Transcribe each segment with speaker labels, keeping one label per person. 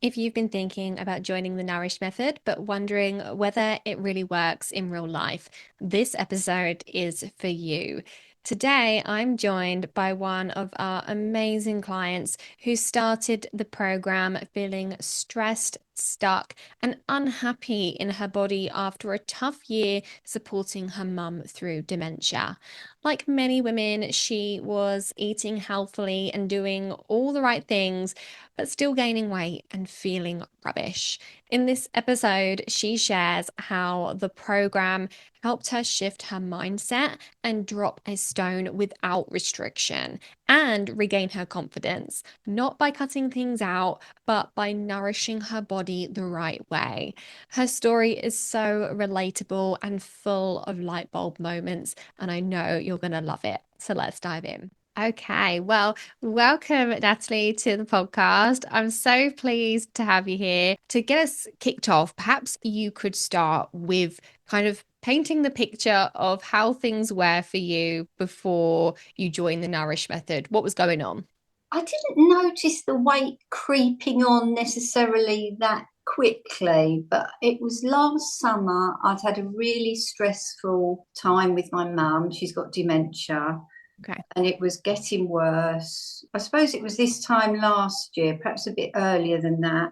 Speaker 1: If you've been thinking about joining the Nourish Method, but wondering whether it really works in real life, this episode is for you. Today, I'm joined by one of our amazing clients who started the program feeling stressed, stuck, and unhappy in her body after a tough year supporting her mum through dementia. Like many women, she was eating healthily and doing all the right things but still gaining weight and feeling rubbish. In this episode, she shares how the program helped her shift her mindset and drop a stone without restriction and regain her confidence, not by cutting things out, but by nourishing her body the right way. Her story is so relatable and full of light bulb moments, and I know you're going to love it. So let's dive in. Okay, well, welcome, Natalie, to the podcast. I'm so pleased to have you here. To get us kicked off, perhaps you could start with kind of painting the picture of how things were for you before you joined the Nourish Method. What was going on?
Speaker 2: I didn't notice the weight creeping on necessarily that quickly, but it was last summer. I'd had a really stressful time with my mum. She's got dementia
Speaker 1: Okay.
Speaker 2: and it was getting worse. I suppose it was this time last year, perhaps a bit earlier than that.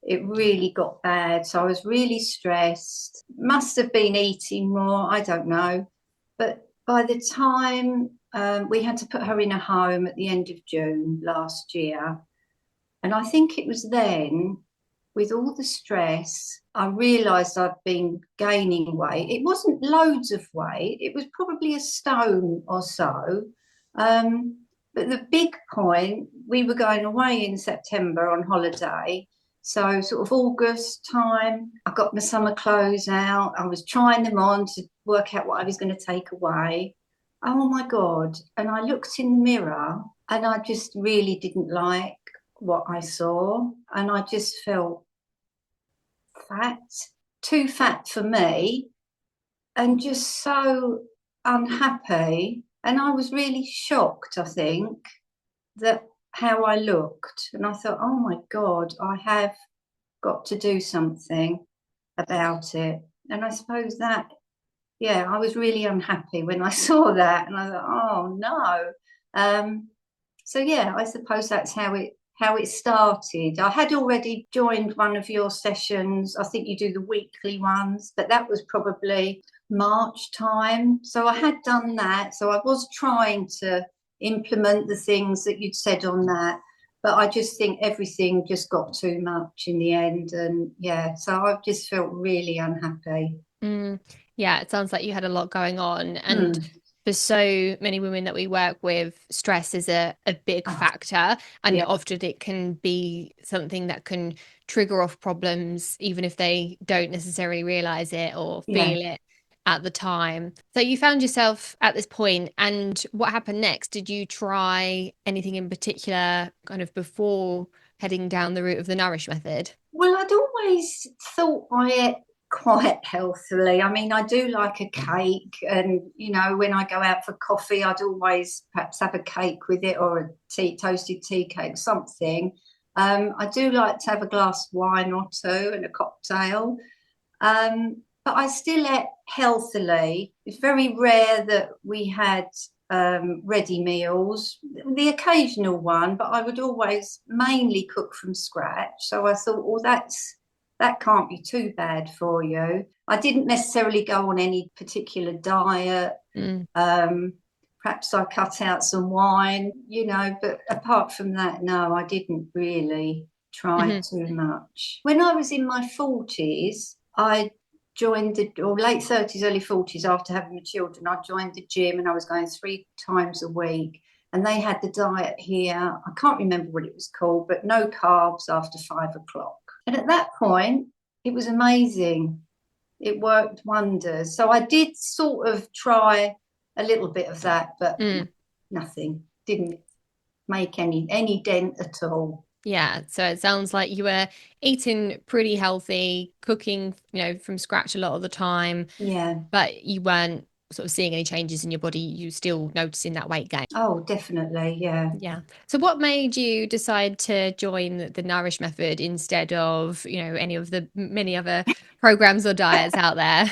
Speaker 2: It really got bad. So I was really stressed. Must have been eating more. I don't know. But by the time we had to put her in a home at the end of June last year, and I think it was then, with all the stress, I realised I'd been gaining weight. It wasn't loads of weight, it was probably a stone or so. Um, but the big point, we were going away in September on holiday. So, sort of August time, I got my summer clothes out. I was trying them on to work out what I was going to take away. Oh my God. And I looked in the mirror and I just really didn't like what I saw. And I just felt fat, too fat for me, and just so unhappy. And I was really shocked, I think, that how I looked. And I thought, oh my God, I have got to do something about it. And I suppose that, yeah, I was really unhappy when I saw that. And I thought, oh no. Um, so yeah, I suppose that's how it started. I had already joined one of your sessions. I think you do the weekly ones, but that was probably March time. So I had done that. So I was trying to implement the things that you'd said on that. But I just think everything just got too much in the end. And yeah, so I just felt really unhappy.
Speaker 1: Mm, yeah, it sounds like you had a lot going on. And
Speaker 2: Hmm.
Speaker 1: for so many women that we work with, stress is a big
Speaker 2: Oh,
Speaker 1: factor. And
Speaker 2: yeah,
Speaker 1: often it can be something that can trigger off problems, even if they don't necessarily realize it or
Speaker 2: yeah.
Speaker 1: feel it at the time. So you found yourself at this point, and what happened next? Did you try anything in particular kind of before heading down the route of the Nourish method?
Speaker 2: Well, I'd always thought I ate quite healthily. I mean, I do like a cake, and when I go out for coffee, I'd always perhaps have a cake with it or a toasted tea cake, something. I do like to have a glass of wine or two and a cocktail. But I still ate healthily. It's very rare that we had ready meals, the occasional one, but I would always mainly cook from scratch. So I thought, well, that can't be too bad for you. I didn't necessarily go on any particular diet.
Speaker 1: Mm.
Speaker 2: Um, Perhaps I cut out some wine, but apart from that, no, I didn't really try
Speaker 1: Hmm.
Speaker 2: too much. When I was in my 40s, I joined or late 30s, early 40s after having my children, I joined the gym and I was going 3 times a week. And they had the diet here. I can't remember what it was called, but no carbs after 5 o'clock. And at that point, it was amazing. It worked wonders. So I did sort of try a little bit of that, but
Speaker 1: Mm.
Speaker 2: nothing. Didn't make any dent at all.
Speaker 1: Yeah, so it sounds like you were eating pretty healthy, cooking, from scratch a lot of the time,
Speaker 2: Yeah.
Speaker 1: but you weren't sort of seeing any changes in your body, you still noticing that weight gain.
Speaker 2: Oh, definitely. Yeah.
Speaker 1: Yeah. So what made you decide to join the Nourish Method instead of, any of the many other programs or diets out there?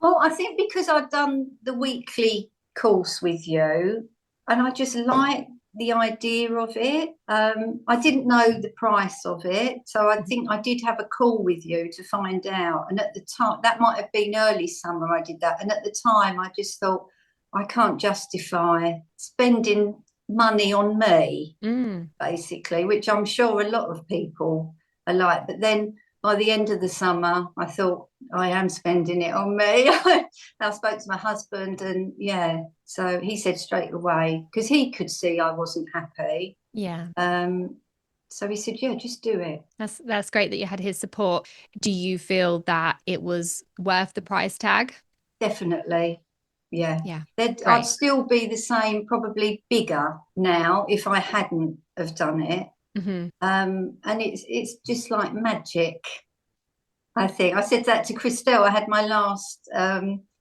Speaker 2: Well, I think because I've done the weekly course with you and I just like the idea of it. I didn't know the price of it. So I think I did have a call with you to find out. And at the time, that might have been early summer I did that. And at the time, I just thought, I can't justify spending money on me,
Speaker 1: Mm,
Speaker 2: basically, which I'm sure a lot of people are like. But then by the end of the summer, I thought I am spending it on me. I spoke to my husband, and yeah, so he said straight away because he could see I wasn't happy.
Speaker 1: yeah.
Speaker 2: Um, so he said, "Yeah, just do it."
Speaker 1: That's great that you had his support. Do you feel that it was worth the price tag?
Speaker 2: Definitely, yeah.
Speaker 1: Yeah.
Speaker 2: I'd
Speaker 1: Great.
Speaker 2: still be the same, probably bigger now if I hadn't have done it.
Speaker 1: Hmm.
Speaker 2: And it's just like magic. I think I said that to Christelle. I had my last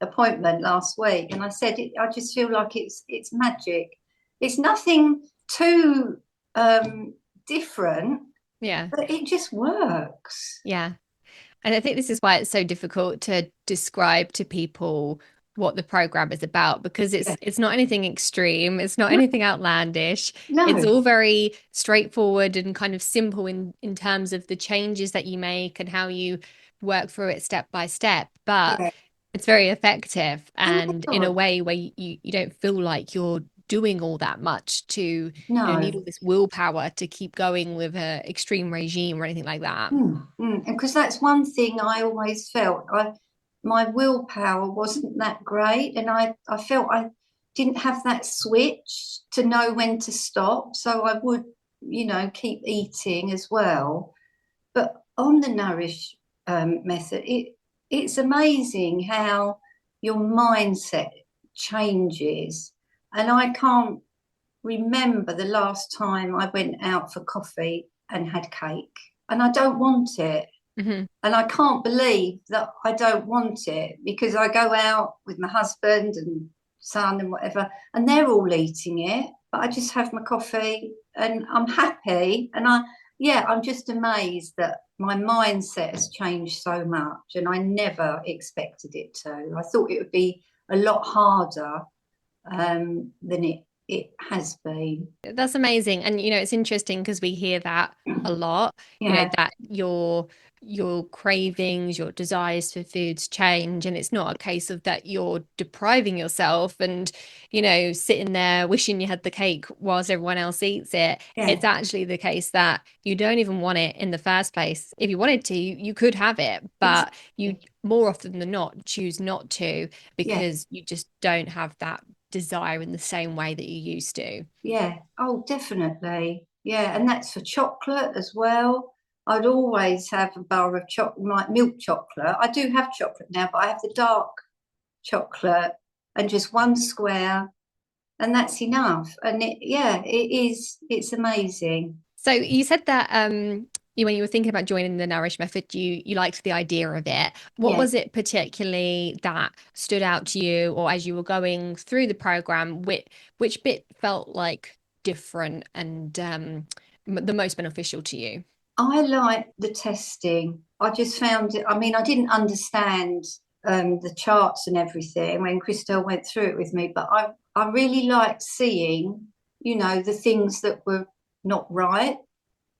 Speaker 2: appointment last week, and I said I just feel like it's magic. It's nothing too different,
Speaker 1: Yeah.
Speaker 2: but it just works.
Speaker 1: Yeah. And I think this is why it's so difficult to describe to people what the program is about because
Speaker 2: Yeah.
Speaker 1: it's not anything extreme, it's not
Speaker 2: No,
Speaker 1: anything outlandish. It's
Speaker 2: no,
Speaker 1: all very straightforward and kind of simple in terms of the changes that you make and how you work through it step by step. But
Speaker 2: yeah.
Speaker 1: it's very effective
Speaker 2: Oh my
Speaker 1: and in a
Speaker 2: God,
Speaker 1: way where you don't feel like you're doing all that much to, need
Speaker 2: no.
Speaker 1: all this willpower to keep going with a extreme regime or anything like that.
Speaker 2: And because that's one thing I always felt. My willpower wasn't that great, and I felt I didn't have that switch to know when to stop. So I would, keep eating as well. But on the Nourish method, it's amazing how your mindset changes. And I can't remember the last time I went out for coffee and had cake. And I don't want it.
Speaker 1: Hmm.
Speaker 2: And I can't believe that I don't want it because I go out with my husband and son and whatever, and they're all eating it. But I just have my coffee and I'm happy. Yeah, I'm just amazed that my mindset has changed so much. And I never expected it to. I thought it would be a lot harder than it has been.
Speaker 1: That's amazing. And it's interesting because we hear that a lot,
Speaker 2: Yeah,
Speaker 1: that your cravings, your desires for foods change. And it's not a case of that you're depriving yourself and, sitting there wishing you had the cake whilst everyone else eats it.
Speaker 2: yeah,
Speaker 1: It's actually the case that you don't even want it in the first place. If you wanted to, you could have it, but you
Speaker 2: exactly.
Speaker 1: more often than not choose not to
Speaker 2: Yeah,
Speaker 1: because you just don't have that desire in the same way that you used to.
Speaker 2: yeah. Oh, definitely. Yeah, and that's for chocolate as well. I'd always have a bar of chocolate, like milk chocolate. I do have chocolate now, but I have the dark chocolate and just one square, and that's enough. And yeah, it is. It's amazing.
Speaker 1: So you said that when you were thinking about joining the Nourish Method, you liked the idea of it. What
Speaker 2: Yeah.
Speaker 1: was it particularly that stood out to you, or as you were going through the program, which bit felt like different and the most beneficial to you?
Speaker 2: I like the testing. I just found it, I mean, I didn't understand the charts and everything when Christelle went through it with me, but I really liked seeing, the things that were not right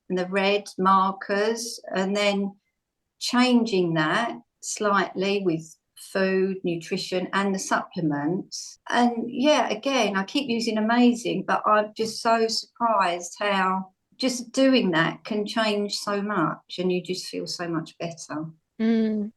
Speaker 2: and the red markers, and then changing that slightly with food, nutrition, and the supplements. And yeah, again, I keep using amazing, but I'm just so surprised how just doing that can change so much and you just feel so much better.
Speaker 1: Mm.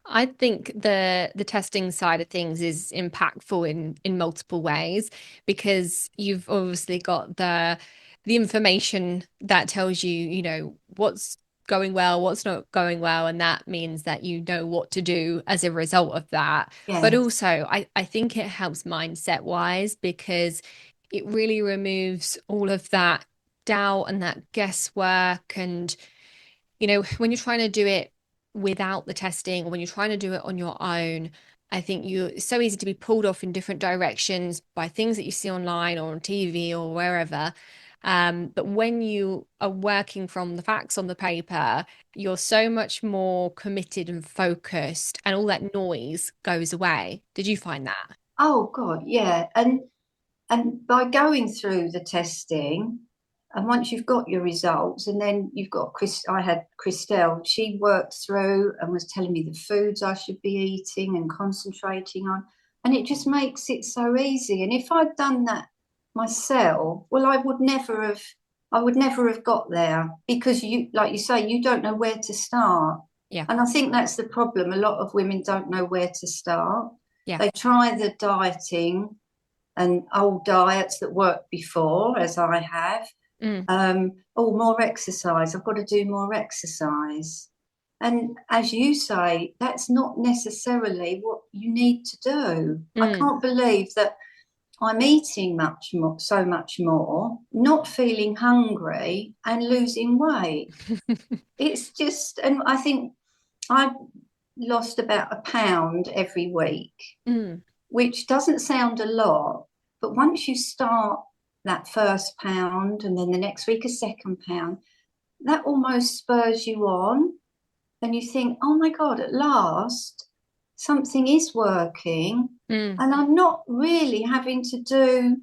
Speaker 1: I think the testing side of things is impactful in multiple ways because you've obviously got the information that tells you, what's going well, what's not going well, and that means that you know what to do as a result of that. But
Speaker 2: Yeah,
Speaker 1: also, I think it helps mindset wise because it really removes all of that doubt and that guesswork and when you're trying to do it without the testing or when you're trying to do it on your own, I think it's so easy to be pulled off in different directions by things that you see online or on TV or wherever. But when you are working from the facts on the paper, you're so much more committed and focused, and all that noise goes away. Did you find that?
Speaker 2: Oh God, yeah. And by going through the testing, and once you've got your results, and then you've got I had Christelle, she worked through and was telling me the foods I should be eating and concentrating on. And it just makes it so easy. And if I'd done that myself, well, I would never have got there because you, like you say, you don't know where to start.
Speaker 1: Yeah.
Speaker 2: And I think that's the problem. A lot of women don't know where to start.
Speaker 1: Yeah.
Speaker 2: They try the dieting and old diets that worked before, as I have.
Speaker 1: Mm,
Speaker 2: Oh, more exercise. I've got to do more exercise. And as you say, that's not necessarily what you need to do. I
Speaker 1: mm.
Speaker 2: can't believe that I'm eating much more, so much more, not feeling hungry and losing weight. It's just, and I think I've lost about a pound every week,
Speaker 1: Mm,
Speaker 2: which doesn't sound a lot, but once you start that first pound and then the next week a second pound, that almost spurs you on. And you think, oh my God, at last something is working.
Speaker 1: mm,
Speaker 2: And I'm not really having to do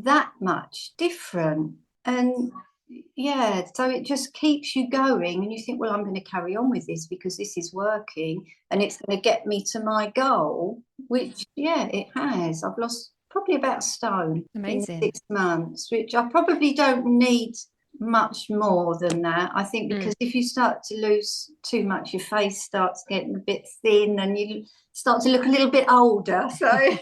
Speaker 2: that much different. And yeah, so it just keeps you going. And you think, well, I'm going to carry on with this because this is working and it's going to get me to my goal, which, yeah, it has. I've lost probably about a stone in the
Speaker 1: amazing.
Speaker 2: 6 months, which I probably don't need much more than that. I think
Speaker 1: Mm.
Speaker 2: because if you start to lose too much, your face starts getting a bit thin and you start to look a little bit older. So,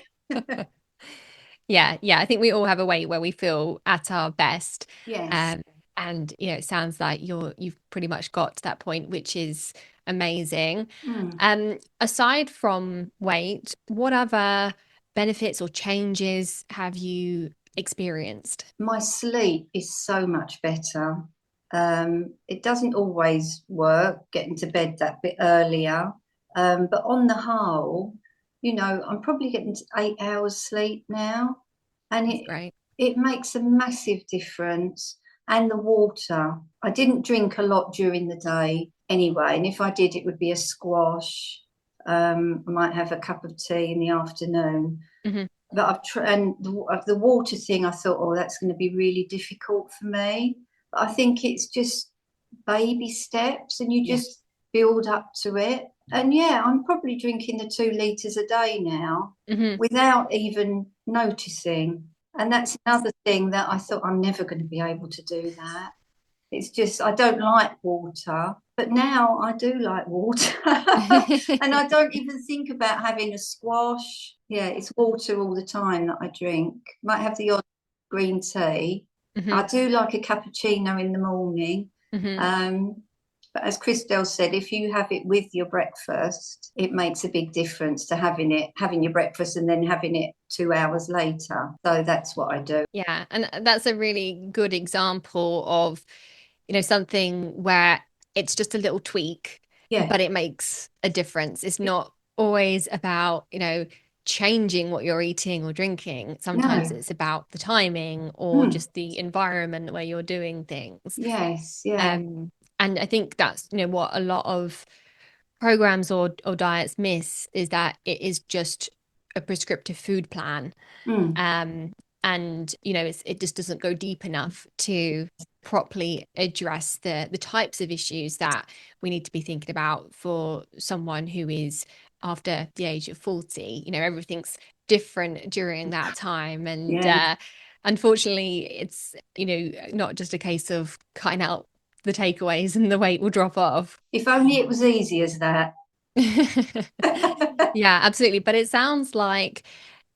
Speaker 1: Yeah, yeah. I think we all have a weight where we feel at our best.
Speaker 2: yes.
Speaker 1: Um, and it sounds like you've pretty much got to that point, which is amazing.
Speaker 2: Mm.
Speaker 1: Aside from weight, what other benefits or changes have you experienced?
Speaker 2: My sleep is so much better. It doesn't always work getting to bed that bit earlier, but on the whole, I'm probably getting to 8 hours sleep now, and
Speaker 1: That's
Speaker 2: it
Speaker 1: great.
Speaker 2: it makes a massive difference. And the water, I didn't drink a lot during the day anyway, and if I did, it would be a squash. I might have a cup of tea in the afternoon,
Speaker 1: Hmm.
Speaker 2: but and the water thing, I thought, oh, that's going to be really difficult for me. But I think it's just baby steps, and you
Speaker 1: Yeah.
Speaker 2: just build up to it. And yeah, I'm probably drinking the 2 liters a day now
Speaker 1: Hmm.
Speaker 2: without even noticing. And that's another thing that I thought I'm never going to be able to do that. It's just, I don't like water, but now I do like water. And I don't even think about having a squash. Yeah, it's water all the time that I drink. Might have the odd green tea.
Speaker 1: Hmm.
Speaker 2: I do like a cappuccino in the morning.
Speaker 1: Hmm.
Speaker 2: Um, but as Christelle said, if you have it with your breakfast, it makes a big difference to having your breakfast and then having it 2 hours later. So that's what I do.
Speaker 1: Yeah, and that's a really good example of, something where it's just a little tweak,
Speaker 2: Yeah.
Speaker 1: but it makes a difference. It's not always about, changing what you're eating or drinking. Sometimes
Speaker 2: No.
Speaker 1: it's about the timing or
Speaker 2: Mm.
Speaker 1: just the environment where you're doing things.
Speaker 2: Yes. Yeah.
Speaker 1: Um, and I think that's, what a lot of programs or diets miss is that it is just a prescriptive food plan.
Speaker 2: Mm.
Speaker 1: Um, and it just doesn't go deep enough to properly address the types of issues that we need to be thinking about for someone who is after the age of 40. Everything's different during that time, and
Speaker 2: Yeah.
Speaker 1: unfortunately it's not just a case of cutting out the takeaways and the weight will drop off.
Speaker 2: If only it was easy as that.
Speaker 1: Yeah, absolutely. But it sounds like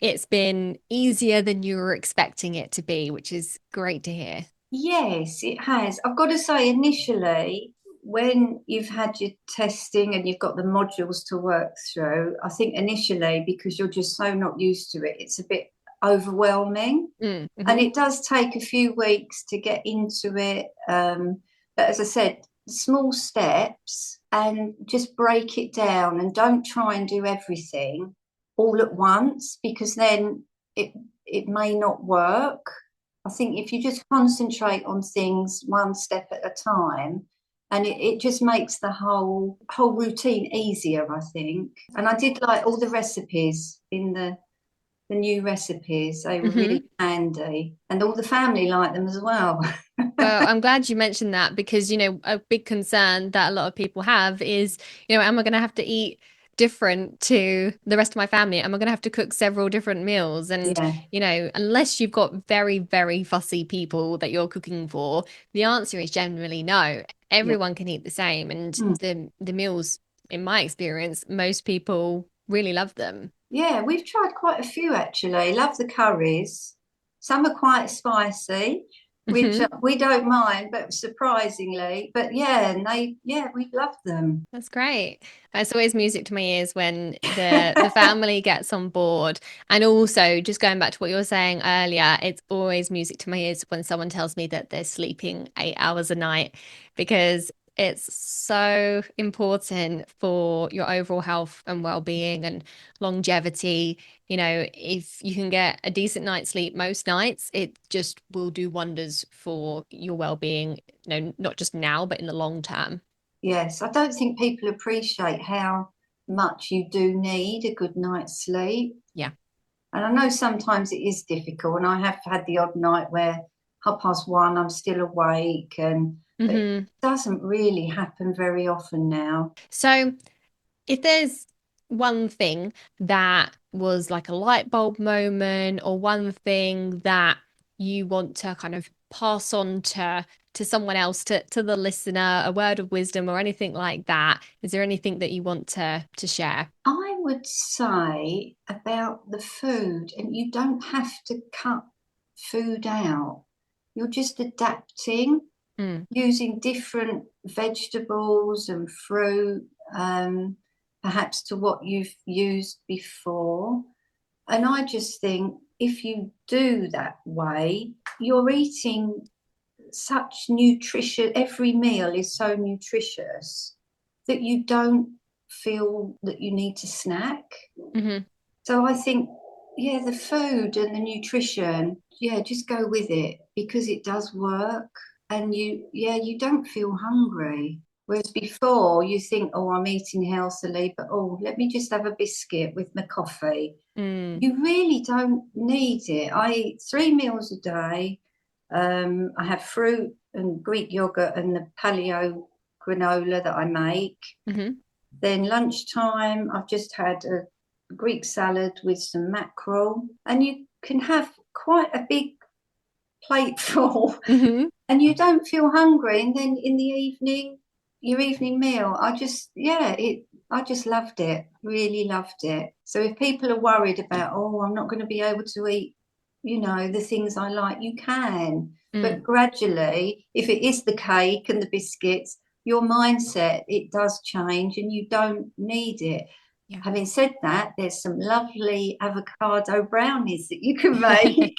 Speaker 1: it's been easier than you were expecting it to be, which is great to hear.
Speaker 2: Yes, it has. I've got to say, initially, when you've had your testing and you've got the modules to work through, I think initially, because you're just so not used to it, it's a bit overwhelming.
Speaker 1: Mm,
Speaker 2: And
Speaker 1: hmm.
Speaker 2: it does take a few weeks to get into it. But as I said, small steps and just break it down and don't try and do everything. all at once, because then it it may not work. I think if you just concentrate on things one step at a time, and it just makes the whole routine easier, I think. And I did like all the recipes in the new recipes. They were really
Speaker 1: Hmm.
Speaker 2: handy, and all the family liked them as well.
Speaker 1: Well, I'm glad you mentioned that because, a big concern that a lot of people have is, am I going to have to eat different to the rest of my family? Am I going to have to cook several different meals? And,
Speaker 2: Yeah,
Speaker 1: unless you've got very, very fussy people that you're cooking for, the answer is generally no.
Speaker 2: yeah.
Speaker 1: Everyone can eat the same. And
Speaker 2: Mm.
Speaker 1: the meals, in my experience, most people really love them.
Speaker 2: Yeah, we've tried quite a few actually. Love the curries. Some are quite spicy, which
Speaker 1: Hmm.
Speaker 2: we don't mind, but surprisingly, but yeah, and yeah, we love them.
Speaker 1: That's great. It's always music to my ears when the family gets on board. And also, just going back to what you were saying earlier, it's always music to my ears when someone tells me that they're sleeping 8 hours a night because it's so important for your overall health and well-being and longevity. If you can get a decent night's sleep most nights, it just will do wonders for your well-being, not just now, but in the long term.
Speaker 2: Yes, I don't think people appreciate how much you do need a good night's sleep.
Speaker 1: Yeah.
Speaker 2: And I know sometimes it is difficult, and I have had the odd night where 1:30 I'm still awake, and but it
Speaker 1: Hmm.
Speaker 2: doesn't really happen very often now.
Speaker 1: So, if there's one thing that was like a light bulb moment, or one thing that you want to kind of pass on to someone else, to the listener, a word of wisdom or anything like that, is there anything that you want to share?
Speaker 2: I would say about the food, and you don't have to cut food out. You're just adapting,
Speaker 1: Mm,
Speaker 2: using different vegetables and fruit, perhaps to what you've used before. And I just think if you do that way, you're eating such nutrition, every meal is so nutritious that you don't feel that you need to snack.
Speaker 1: hmm.
Speaker 2: So I think, yeah, the food and the nutrition, yeah, just go with it because it does work. And yeah, you don't feel hungry. Whereas before you think, oh, I'm eating healthily, but oh, let me just have a biscuit with my coffee.
Speaker 1: Mm,
Speaker 2: You really don't need it. I eat 3 meals a day. I have fruit and Greek yogurt and the paleo granola that I make.
Speaker 1: hmm.
Speaker 2: Then lunchtime, I've just had a Greek salad with some mackerel, and you can have quite a big plate full,
Speaker 1: Hmm.
Speaker 2: and you don't feel hungry. And then in the evening, your evening meal, I just loved it, really loved it. So if people are worried about, oh, I'm not going to be able to eat, the things I like, you can.
Speaker 1: Mm,
Speaker 2: But gradually, if it is the cake and the biscuits, your mindset, it does change and you don't need it.
Speaker 1: yeah.
Speaker 2: Having said that, there's some lovely avocado brownies that you can make.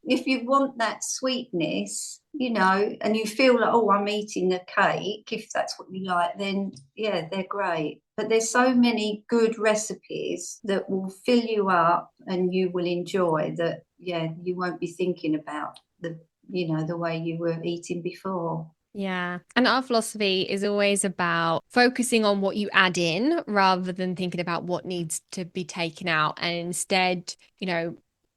Speaker 2: If you want that sweetness, and you feel like, oh, I'm eating a cake, if that's what you like, then yeah, they're great. But there's so many good recipes that will fill you up and you will enjoy that, yeah, you won't be thinking about the way you were eating before.
Speaker 1: Yeah. And our philosophy is always about focusing on what you add in rather than thinking about what needs to be taken out. And instead,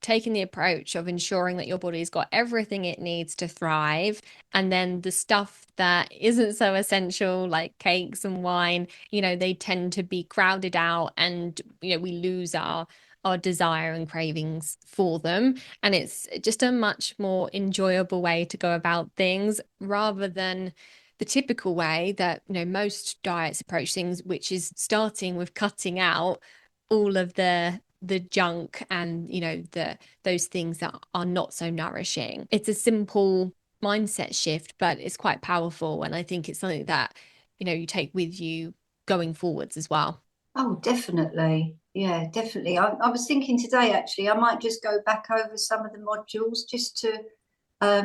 Speaker 1: taking the approach of ensuring that your body's got everything it needs to thrive. And then the stuff that isn't so essential, like cakes and wine, they tend to be crowded out and, we lose our desire and cravings for them. And it's just a much more enjoyable way to go about things rather than the typical way that, most diets approach things, which is starting with cutting out all of the junk and, those things that are not so nourishing. It's a simple mindset shift, but it's quite powerful. And I think it's something that, you take with you going forwards as well.
Speaker 2: Oh, definitely. Yeah, definitely. I was thinking today, actually, I might just go back over some of the modules just to,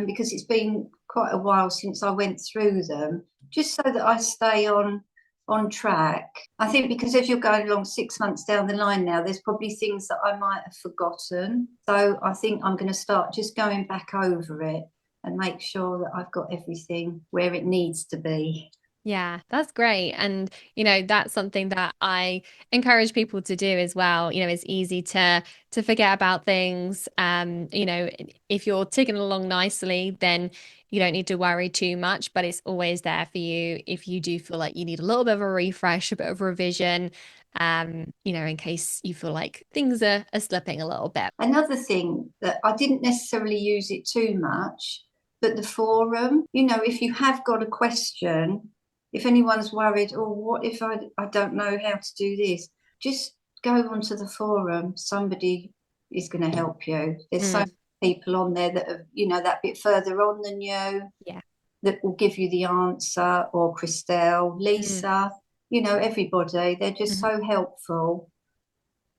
Speaker 2: because it's been quite a while since I went through them, just so that I stay on on track. I think because if you're going along 6 months down the line now, there's probably things that I might have forgotten. So I think I'm going to start just going back over it and make sure that I've got everything where it needs to be.
Speaker 1: Yeah, that's great. And, that's something that I encourage people to do as well. It's easy to forget about things. If you're ticking along nicely, then you don't need to worry too much, but it's always there for you if you do feel like you need a little bit of a refresh, a bit of revision, in case you feel like things are slipping a little bit.
Speaker 2: Another thing that I didn't necessarily use it too much, but the forum, if you have got a question, if anyone's worried, oh, what if I don't know how to do this? Just go onto the forum. Somebody is going to help you. There's so
Speaker 1: Mm,
Speaker 2: many people on there that are, that bit further on than you
Speaker 1: yeah.
Speaker 2: that will give you the answer, or Christelle,
Speaker 1: Mm,
Speaker 2: Lisa, everybody. They're just
Speaker 1: mhm.
Speaker 2: so helpful.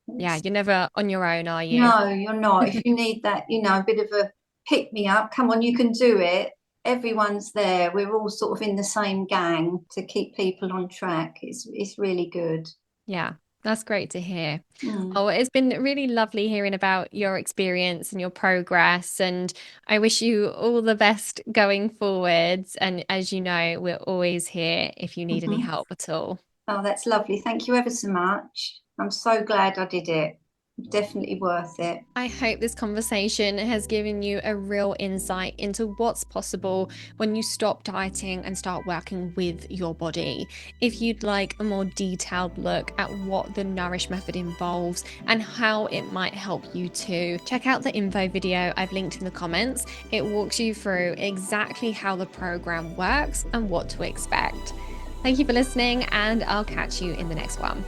Speaker 1: Yeah,
Speaker 2: It's,
Speaker 1: you're never on your own, are you?
Speaker 2: no, you're not. If you need that, a bit of a pick me up, come on, you can do it. Everyone's there. We're all sort of in the same gang to keep people on track. It's really good.
Speaker 1: Yeah, that's great to hear.
Speaker 2: Mm.
Speaker 1: Oh, it's been really lovely hearing about your experience and your progress, and I wish you all the best going forwards. And as you know, we're always here if you need any
Speaker 2: Hmm.
Speaker 1: help at all.
Speaker 2: Oh, that's lovely. Thank you ever so much. I'm so glad I did it. Definitely worth it.
Speaker 1: I hope this conversation has given you a real insight into what's possible when you stop dieting and start working with your body. If you'd like a more detailed look at what the Nourish Method involves and how it might help you too, check out the info video I've linked in the comments. It walks you through exactly how the program works and what to expect. Thank you for listening, and I'll catch you in the next one.